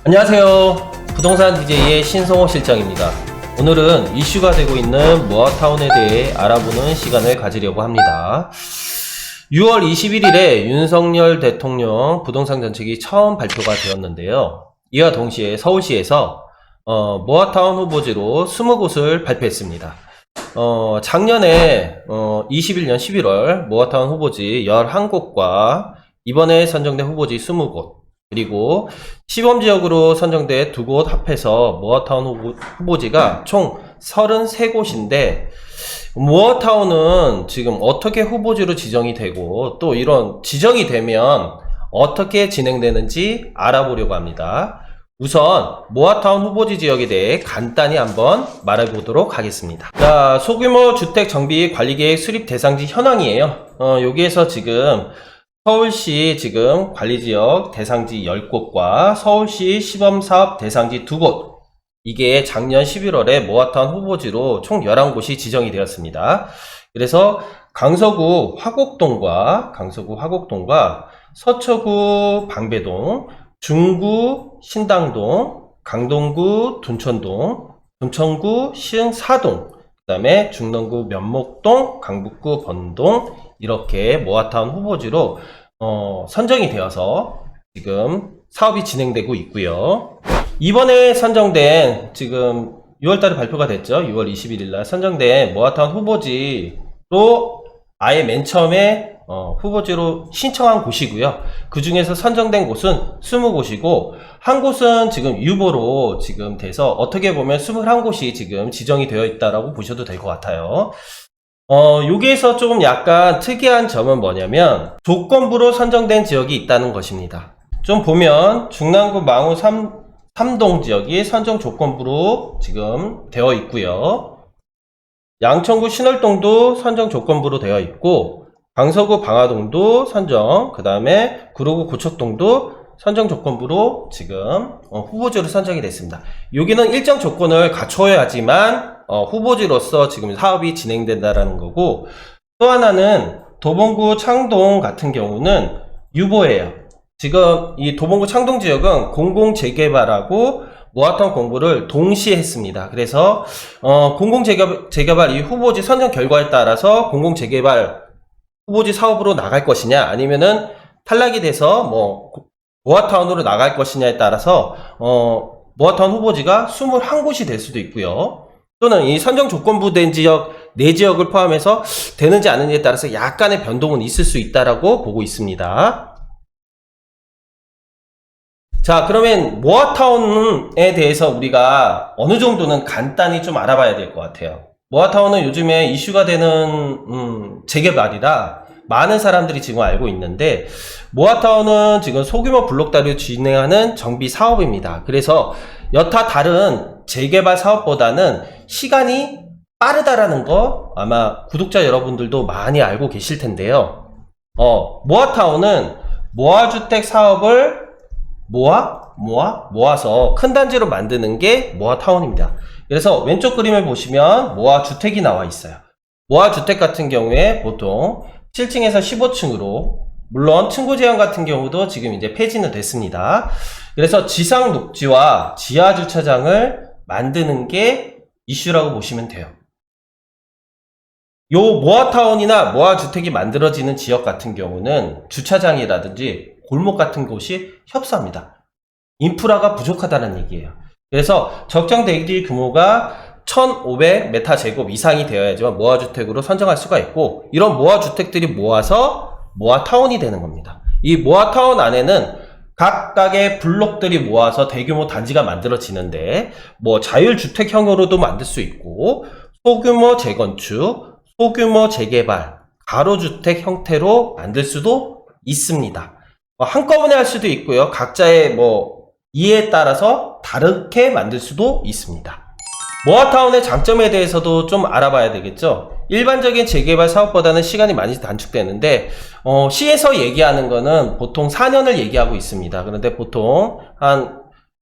안녕하세요. 부동산 DJ의 신성호 실장입니다. 오늘은 이슈가 되고 있는 모아타운에 대해 알아보는 시간을 가지려고 합니다. 6월 21일에 윤석열 대통령 부동산 정책이 처음 발표가 되었는데요. 이와 동시에 서울시에서 모아타운 후보지로 20곳을 발표했습니다. 작년에 21년 11월 모아타운 후보지 11곳과 이번에 선정된 후보지 20곳, 그리고 시범지역으로 선정된 2곳 합해서 모아타운 후보지가 총 33곳인데, 모아타운은 지금 어떻게 후보지로 지정이 되고 또 이런 지정이 되면 어떻게 진행되는지 알아보려고 합니다. 우선 모아타운 후보지 지역에 대해 간단히 한번 말해보도록 하겠습니다. 자, 소규모 주택 정비 관리계획 수립 대상지 현황이에요. 여기에서 지금 서울시 지금 관리지역 대상지 10곳과 서울시 시범사업 대상지 2곳, 이게 작년 11월에 모아타운 후보지로 총 11곳이 지정이 되었습니다. 그래서 강서구 화곡동과 서초구 방배동, 중구 신당동, 강동구 둔천동, 금천구 시흥사동, 그 다음에 중랑구 면목동, 강북구 번동, 이렇게 모아타운 후보지로 선정이 되어서 지금 사업이 진행되고 있고요. 이번에 선정된, 지금 6월달에 발표가 됐죠. 6월 21일날 선정된 모아타운 후보지로 아예 맨 처음에 후보지로 신청한 곳이고요. 그 중에서 선정된 곳은 20곳이고, 한 곳은 지금 유보로 지금 돼서 어떻게 보면 21곳이 지금 지정이 되어 있다라고 보셔도 될 것 같아요. 여기에서 조금 약간 특이한 점은 뭐냐면 조건부로 선정된 지역이 있다는 것입니다. 좀 보면 중랑구 망우 3동 지역이 선정 조건부로 지금 되어 있고요. 양천구 신월동도 선정 조건부로 되어 있고, 강서구 방화동도 선정, 그 다음에 구로구 고척동도 선정 조건부로 지금 후보지로 선정이 됐습니다. 여기는 일정 조건을 갖춰야지만 후보지로서 지금 사업이 진행된다라는 거고, 또 하나는 도봉구 창동 같은 경우는 유보예요. 지금 이 도봉구 창동 지역은 공공재개발하고 모아타운 공부를 동시에 했습니다. 그래서 공공재개발 이 후보지 선정 결과에 따라서 공공재개발 후보지 사업으로 나갈 것이냐, 아니면은 탈락이 돼서 모아타운으로 나갈 것이냐에 따라서 모아타운 후보지가 21곳이 될 수도 있고요. 또는 이 선정 조건부 된 지역 4지역을 포함해서 되는지 않는지에 따라서 약간의 변동은 있을 수 있다라고 보고 있습니다. 자, 그러면 모아타운에 대해서 우리가 어느 정도는 간단히 좀 알아봐야 될 것 같아요. 모아타운은 요즘에 이슈가 되는 재개발이라 많은 사람들이 지금 알고 있는데, 모아타운은 지금 소규모 블록다리로 진행하는 정비 사업입니다. 그래서 여타 다른 재개발 사업보다는 시간이 빠르다라는 거 아마 구독자 여러분들도 많이 알고 계실 텐데요. 모아타운은 모아주택 사업을 모아서 큰 단지로 만드는 게 모아타운입니다. 그래서 왼쪽 그림을 보시면 모아주택이 나와 있어요. 모아주택 같은 경우에 보통 7층에서 15층으로, 물론 층고 제한 같은 경우도 지금 이제 폐지는 됐습니다. 그래서 지상 녹지와 지하 주차장을 만드는 게 이슈라고 보시면 돼요. 요 모아타운이나 모아주택이 만들어지는 지역 같은 경우는 주차장이라든지 골목 같은 곳이 협소합니다. 인프라가 부족하다는 얘기예요. 그래서 적정 대기 규모가 1500m² 이상이 되어야지만 모아주택으로 선정할 수가 있고, 이런 모아주택들이 모아서 모아타운이 되는 겁니다. 이 모아타운 안에는 각각의 블록들이 모아서 대규모 단지가 만들어지는데, 자율주택형으로도 만들 수 있고, 소규모 재건축, 소규모 재개발, 가로주택 형태로 만들 수도 있습니다. 한꺼번에 할 수도 있고요. 각자의 이해에 따라서 다르게 만들 수도 있습니다. 모아타운의 장점에 대해서도 좀 알아봐야 되겠죠. 일반적인 재개발 사업보다는 시간이 많이 단축되는데, 시에서 얘기하는 거는 보통 4년을 얘기하고 있습니다. 그런데 보통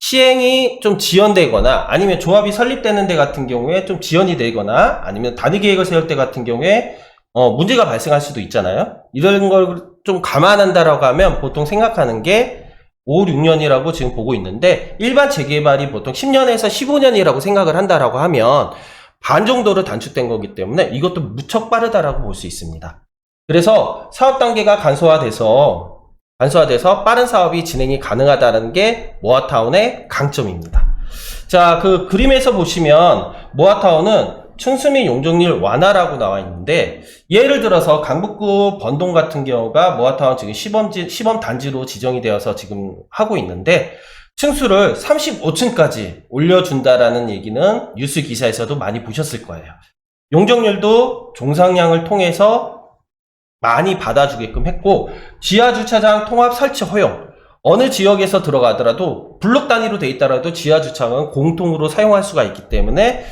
시행이 좀 지연되거나, 아니면 조합이 설립되는 데 같은 경우에 좀 지연이 되거나, 아니면 단위 계획을 세울 때 같은 경우에 문제가 발생할 수도 있잖아요. 이런 걸 좀 감안한다라고 하면 보통 생각하는 게 5, 6년이라고 지금 보고 있는데 일반 재개발이 보통 10년에서 15년이라고 생각을 한다라고 하면 반 정도로 단축된 거기 때문에 이것도 무척 빠르다라고 볼 수 있습니다. 그래서 사업 단계가 간소화돼서 빠른 사업이 진행이 가능하다는 게 모아타운의 강점입니다. 자, 그 그림에서 보시면 모아타운은 층수 및 용적률 완화라고 나와 있는데 예를 들어서 강북구 번동 같은 경우가 모아타운 지금 시범 단지로 지정이 되어서 지금 하고 있는데 층수를 35층까지 올려준다라는 얘기는 뉴스 기사에서도 많이 보셨을 거예요. 용적률도 종상량을 통해서 많이 받아주게끔 했고 지하주차장 통합 설치 허용 어느 지역에서 들어가더라도 블록 단위로 돼 있더라도 지하주차장은 공통으로 사용할 수가 있기 때문에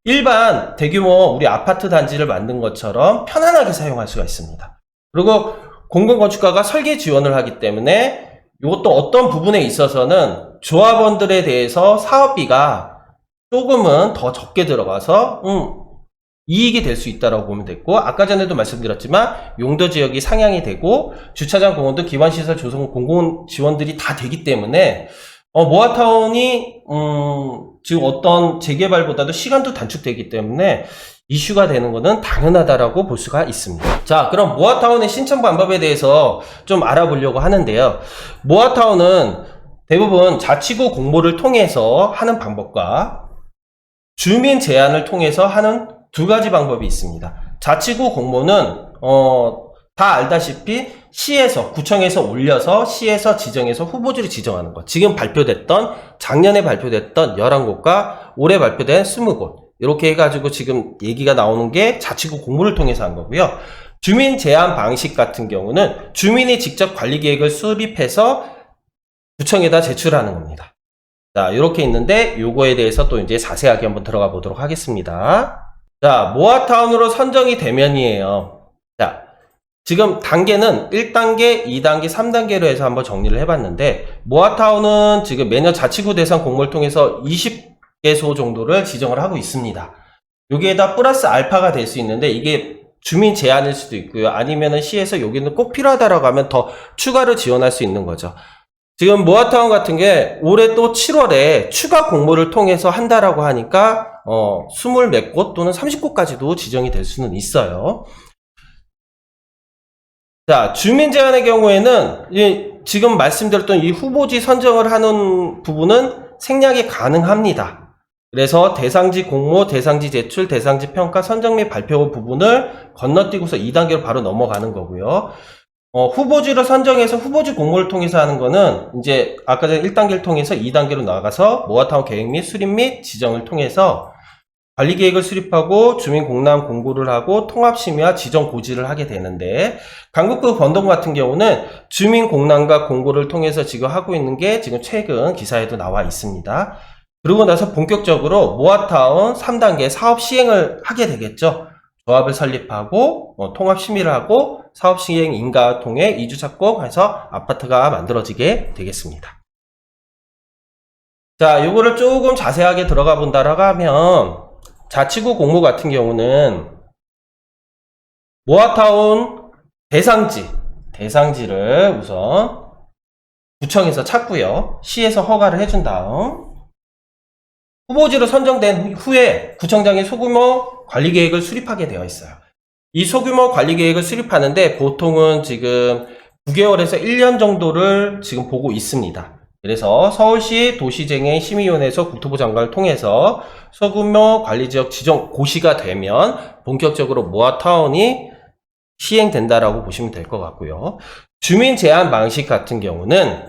일반 대규모 우리 아파트 단지를 만든 것처럼 편안하게 사용할 수가 있습니다. 그리고 공공건축가가 설계 지원을 하기 때문에 이것도 어떤 부분에 있어서는 조합원들에 대해서 사업비가 조금은 더 적게 들어가서 이익이 될 수 있다고 보면 됐고 아까 전에도 말씀드렸지만 용도 지역이 상향이 되고 주차장 공원도 기반시설 조성 공공 지원들이 다 되기 때문에 모아타운이 지금 어떤 재개발보다도 시간도 단축되기 때문에 이슈가 되는 것은 당연하다라고 볼 수가 있습니다. 자, 그럼 모아타운의 신청 방법에 대해서 좀 알아보려고 하는데요. 모아타운은 대부분 자치구 공모를 통해서 하는 방법과 주민 제안을 통해서 하는 두 가지 방법이 있습니다. 자치구 공모는 다 알다시피 시에서 구청에서 올려서 시에서 지정해서 후보지를 지정하는 것. 지금 발표됐던 작년에 발표됐던 11곳과 올해 발표된 20곳 이렇게 해가지고 지금 얘기가 나오는 게 자치구 공모를 통해서 한 거고요. 주민 제안 방식 같은 경우는 주민이 직접 관리계획을 수립해서 구청에다 제출하는 겁니다. 자, 이렇게 있는데 요거에 대해서 또 이제 자세하게 한번 들어가 보도록 하겠습니다. 자, 모아타운으로 선정이 되면이에요. 자, 지금 단계는 1단계, 2단계, 3단계로 해서 한번 정리를 해봤는데 모아타운은 지금 매년 자치구 대상 공모를 통해서 20개소 정도를 지정을 하고 있습니다. 여기에다 플러스 알파가 될 수 있는데 이게 주민 제한일 수도 있고요. 아니면은 시에서 여기는 꼭 필요하다라고 하면 더 추가로 지원할 수 있는 거죠. 지금 모아타운 같은 게 올해 또 7월에 추가 공모를 통해서 한다라고 하니까 20몇 곳 또는 30곳까지도 지정이 될 수는 있어요. 자, 주민 제한의 경우에는 지금 말씀드렸던 이 후보지 선정을 하는 부분은 생략이 가능합니다. 그래서 대상지 공모, 대상지 제출, 대상지 평가, 선정 및 발표 부분을 건너뛰고서 2단계로 바로 넘어가는 거고요. 후보지를 선정해서 후보지 공모를 통해서 하는 거는 이제 아까 전에 1단계를 통해서 2단계로 나가서 모아타운 계획 및 수립 및 지정을 통해서 관리계획을 수립하고 주민 공람 공고를 하고 통합심의와 지정 고지를 하게 되는데 강북구 번동 같은 경우는 주민 공람과 공고를 통해서 지금 하고 있는 게 지금 최근 기사에도 나와 있습니다. 그러고 나서 본격적으로 모아타운 3단계 사업 시행을 하게 되겠죠. 조합을 설립하고 통합 심의를 하고 사업 시행 인가 통해 이주 착공해서 아파트가 만들어지게 되겠습니다. 자, 요거를 조금 자세하게 들어가 본다라고 하면 자치구 공모 같은 경우는 모아타운 대상지를 우선 구청에서 찾고요. 시에서 허가를 해준 다음 후보지로 선정된 후에 구청장이 소규모 관리계획을 수립하게 되어 있어요. 이 소규모 관리계획을 수립하는데 보통은 지금 9개월에서 1년 정도를 지금 보고 있습니다. 그래서 서울시 도시재생 심의위원회에서 국토부 장관을 통해서 소규모 관리지역 지정 고시가 되면 본격적으로 모아타운이 시행된다라고 보시면 될 것 같고요. 주민 제한 방식 같은 경우는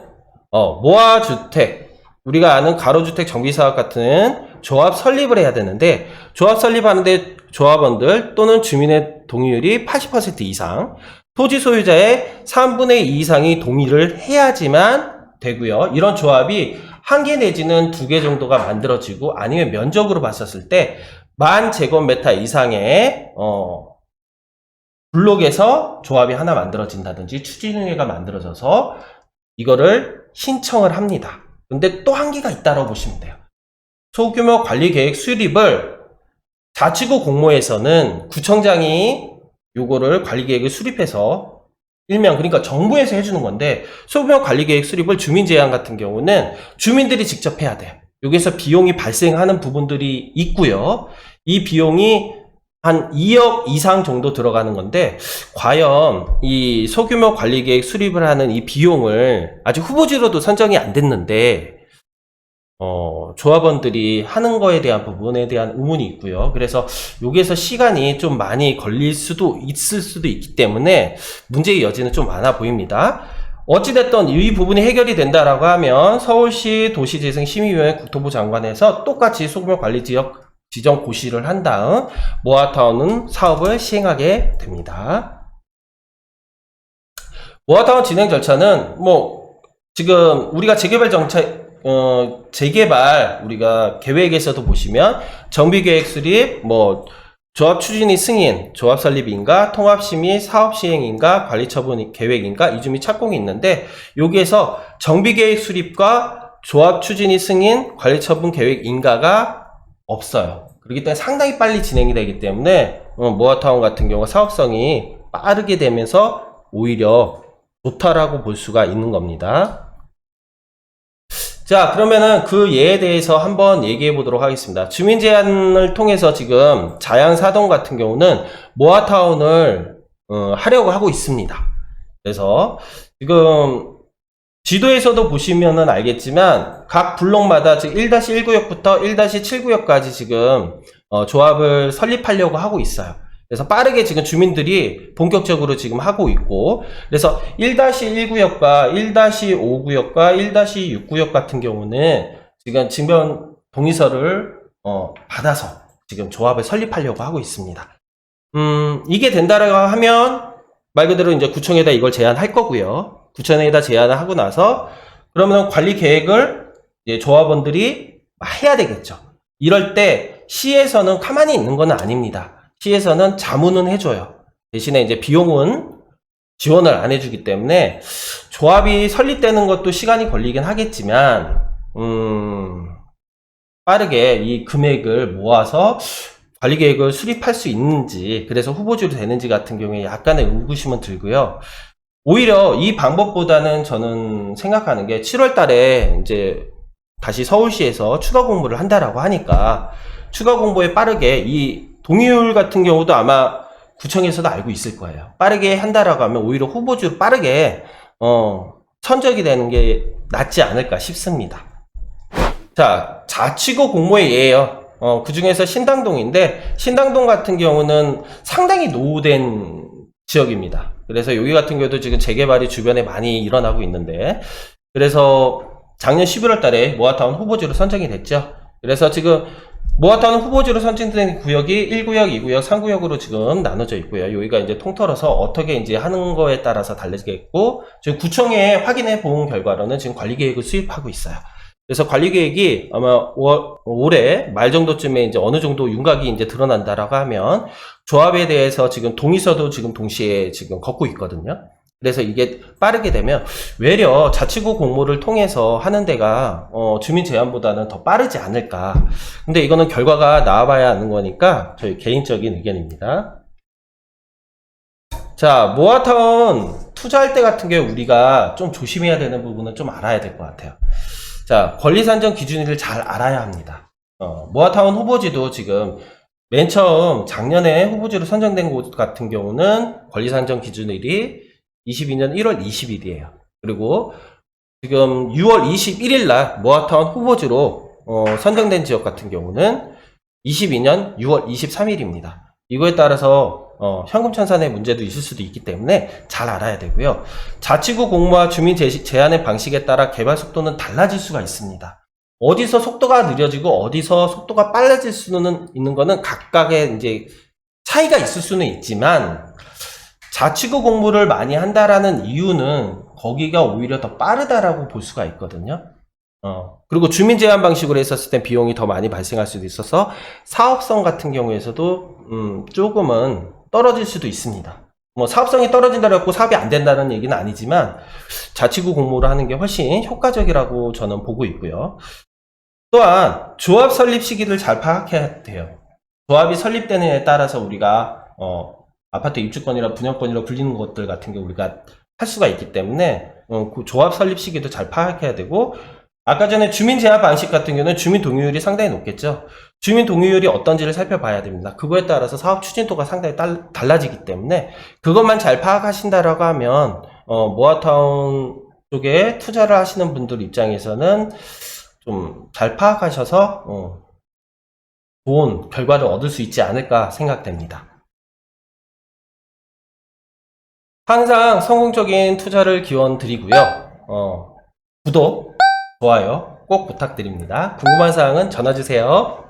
모아주택, 우리가 아는 가로주택 정비사업 같은 조합 설립을 해야 되는데 조합 설립하는데 조합원들 또는 주민의 동의율이 80% 이상, 토지 소유자의 3분의 2 이상이 동의를 해야지만 되고요. 이런 조합이 1개 내지는 2개 정도가 만들어지고 아니면 면적으로 봤었을 때 10,000제곱미터 이상의 블록에서 조합이 하나 만들어진다든지 추진위가 만들어져서 이거를 신청을 합니다. 근데 또 한계가 있다고 보시면 돼요. 소규모 관리계획 수립을 자치구 공모에서는 구청장이 요거를 관리계획을 수립해서 일명 그러니까 정부에서 해주는 건데 소규모 관리계획 수립을 주민 제한 같은 경우는 주민들이 직접 해야 돼요. 여기서 비용이 발생하는 부분들이 있고요. 이 비용이 한 2억 이상 정도 들어가는 건데 과연 이 소규모 관리계획 수립을 하는 이 비용을 아직 후보지로도 선정이 안 됐는데 조합원들이 하는 거에 대한 부분에 대한 의문이 있고요. 그래서 여기에서 시간이 좀 많이 걸릴 수도 있을 수도 있기 때문에 문제의 여지는 좀 많아 보입니다. 어찌됐든 이 부분이 해결이 된다라고 하면 서울시 도시재생심의위원회 국토부 장관에서 똑같이 소규모 관리 지역 지정 고시를 한 다음 모아타운 사업을 시행하게 됩니다. 모아타운 진행 절차는 지금 우리가 재개발 정책 재개발 우리가 계획에서도 보시면 정비계획 수립, 조합 추진이 승인, 조합 설립인가, 통합심의, 사업 시행인가, 관리처분 계획인가, 이주 및 착공이 있는데 여기에서 정비계획 수립과 조합 추진이 승인, 관리처분 계획인가가 없어요. 그렇기 때문에 상당히 빨리 진행이 되기 때문에 모아타운 같은 경우 사업성이 빠르게 되면서 오히려 좋다라고 볼 수가 있는 겁니다. 자, 그러면은 그 예에 대해서 한번 얘기해 보도록 하겠습니다. 주민 제안을 통해서 지금 자양사동 같은 경우는 모아타운을 하려고 하고 있습니다. 그래서 지금 지도에서도 보시면은 알겠지만 각 블록마다 지금 1-1구역부터 1-7구역까지 지금 조합을 설립하려고 하고 있어요. 그래서 빠르게 지금 주민들이 본격적으로 지금 하고 있고, 그래서 1-1구역과 1-5구역과 1-6구역 같은 경우는 지금 증변 동의서를 받아서 지금 조합을 설립하려고 하고 있습니다. 이게 된다라고 하면 말 그대로 이제 구청에다 이걸 제안할 거고요. 구청에다 제안을 하고 나서 그러면 관리 계획을 이제 조합원들이 해야 되겠죠. 이럴 때 시에서는 가만히 있는 건 아닙니다. 시에서는 자문은 해줘요. 대신에 이제 비용은 지원을 안 해주기 때문에 조합이 설립되는 것도 시간이 걸리긴 하겠지만 빠르게 이 금액을 모아서 관리계획을 수립할 수 있는지, 그래서 후보지로 되는지 같은 경우에 약간의 의구심은 들고요. 오히려 이 방법보다는 저는 생각하는 게 7월 달에 이제 다시 서울시에서 추가 공모를 한다라고 하니까 추가 공모에 빠르게 이 동의율 같은 경우도 아마 구청에서도 알고 있을 거예요. 빠르게 한다라고 하면 오히려 후보지로 빠르게 선적이 되는 게 낫지 않을까 싶습니다. 자, 자치구 공모의 예예요. 그 중에서 신당동인데 신당동 같은 경우는 상당히 노후된 지역입니다. 그래서 여기 같은 경우도 지금 재개발이 주변에 많이 일어나고 있는데, 그래서 작년 11월 달에 모아타운 후보지로 선정이 됐죠. 그래서 지금 모아타운 후보지로 선정된 구역이 1구역, 2구역, 3구역으로 지금 나눠져 있고요. 여기가 이제 통틀어서 어떻게 이제 하는 거에 따라서 달라지겠고, 지금 구청에 확인해 본 결과로는 지금 관리계획을 수립하고 있어요. 그래서 관리계획이 아마 올해 말 정도쯤에 이제 어느 정도 윤곽이 이제 드러난다라고 하면 조합에 대해서 지금 동의서도 지금 동시에 지금 걷고 있거든요. 그래서 이게 빠르게 되면 외려 자치구 공모를 통해서 하는 데가 주민 제안보다는 더 빠르지 않을까. 근데 이거는 결과가 나와봐야 아는 거니까 저희 개인적인 의견입니다. 자, 모아타운 투자할 때 같은 경우 우리가 좀 조심해야 되는 부분은 좀 알아야 될 것 같아요. 자, 권리 산정 기준을 잘 알아야 합니다. 모아타운 후보지도 지금 맨 처음 작년에 후보지로 선정된 곳 같은 경우는 권리 산정 기준일이 22년 1월 20일이에요. 그리고 지금 6월 21일 날 모아타운 후보지로 선정된 지역 같은 경우는 22년 6월 23일입니다. 이거에 따라서 현금 청산의 문제도 있을 수도 있기 때문에 잘 알아야 되고요. 자치구 공모와 주민 제한의 방식에 따라 개발 속도는 달라질 수가 있습니다. 어디서 속도가 느려지고 어디서 속도가 빨라질 수는 있는 거는 각각의 이제 차이가 있을 수는 있지만, 자치구 공모를 많이 한다라는 이유는 거기가 오히려 더 빠르다라고 볼 수가 있거든요. 그리고 주민 제한 방식으로 했었을 때 비용이 더 많이 발생할 수도 있어서 사업성 같은 경우에서도 조금은 떨어질 수도 있습니다. 사업성이 떨어진다고 해서 사업이 안 된다는 얘기는 아니지만 자치구 공모를 하는 게 훨씬 효과적이라고 저는 보고 있고요. 또한 조합 설립 시기를 잘 파악해야 돼요. 조합이 설립되는 에 따라서 우리가 아파트 입주권이나 분양권이라 불리는 것들 같은 게 우리가 수가 있기 때문에 그 조합 설립 시기도 잘 파악해야 되고, 아까 전에 주민 제한 방식 같은 경우는 주민 동의율이 상당히 높겠죠. 주민 동의율이 어떤지를 살펴봐야 됩니다. 그거에 따라서 사업 추진도가 상당히 달라지기 때문에 그것만 잘 파악하신다라고 하면 모아타운 쪽에 투자를 하시는 분들 입장에서는 좀 잘 파악하셔서 좋은 결과를 얻을 수 있지 않을까 생각됩니다. 항상 성공적인 투자를 기원 드리고요. 구독, 좋아요 꼭 부탁드립니다. 궁금한 사항은 전화 주세요.